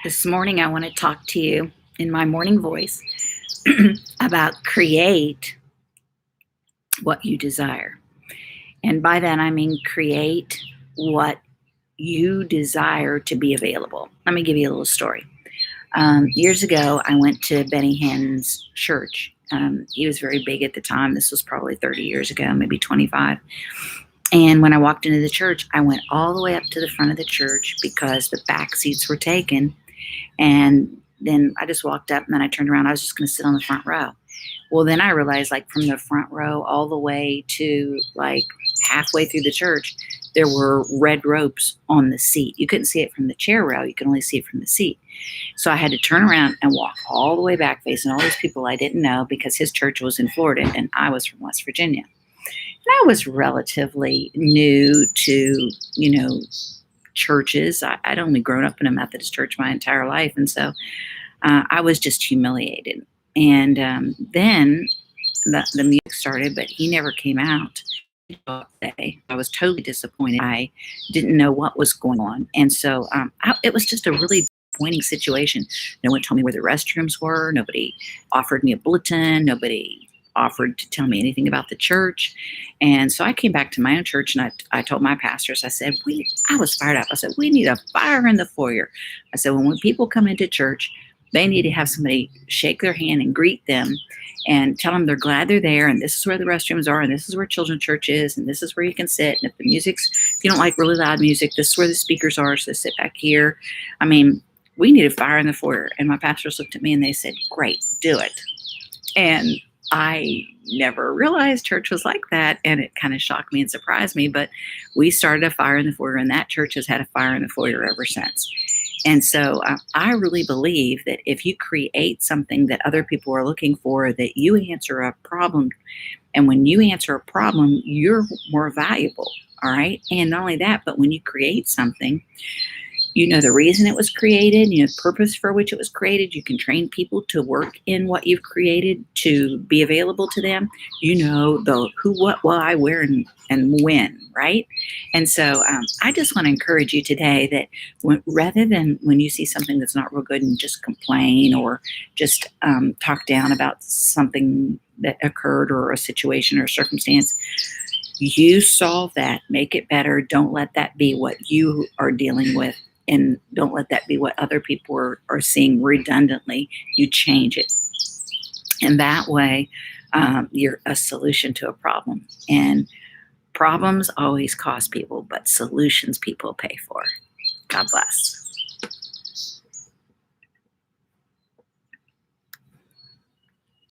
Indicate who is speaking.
Speaker 1: This morning, I want to talk to you in my morning voice about create what you desire. And by that, I mean create what you desire to be available. Let me give you a little story. Years ago, I went to Benny Hinn's church. He was very big at the time. This was probably 30 years ago, maybe 25. And when I walked into the church, I went all the way up to the front of the church because the back seats were taken. And then I just walked up and then I turned around. I was just going to sit on the front row. Well, then I realized, like, from the front row all the way to like halfway through the church, there were red ropes on the seat. You couldn't see it from the chair rail, you could only see it from the seat. So I had to turn around and walk all the way back facing all these people I didn't know because his church was in Florida and I was from West Virginia. And I was relatively new to, churches. I'd only grown up in a Methodist church my entire life. And so I was just humiliated. And then the music started, but he never came out. I was totally disappointed. I didn't know what was going on. And so it was just a really disappointing situation. No one told me where the restrooms were. Nobody offered me a bulletin. Nobody offered to tell me anything about the church. And so I came back to my own church and I told my pastors, I said, I was fired up. I said, we need a fire in the foyer. I said, when people come into church, they need to have somebody shake their hand and greet them and tell them they're glad they're there. And this is where the restrooms are. And this is where children's church is. And this is where you can sit. And if you don't like really loud music, this is where the speakers are. So sit back here. I mean, we need a fire in the foyer. And my pastors looked at me and they said, great, do it. And I never realized church was like that. And it kind of shocked me and surprised me. But we started a fire in the foyer, and that church has had a fire in the foyer ever since. And so I really believe that if you create something that other people are looking for, that you answer a problem. And when you answer a problem, you're more valuable. All right. And not only that, but when you create something, you know the reason it was created, you know the purpose for which it was created. You can train people to work in what you've created to be available to them. You know the who, what, why, where, and when, right? And so I just want to encourage you today that rather than when you see something that's not real good and just complain or just talk down about something that occurred or a situation or a circumstance, you solve that, make it better. Don't let that be what you are dealing with. And don't let that be what other people are seeing redundantly. You change it. And that way, you're a solution to a problem. And problems always cost people, but solutions people pay for. God bless.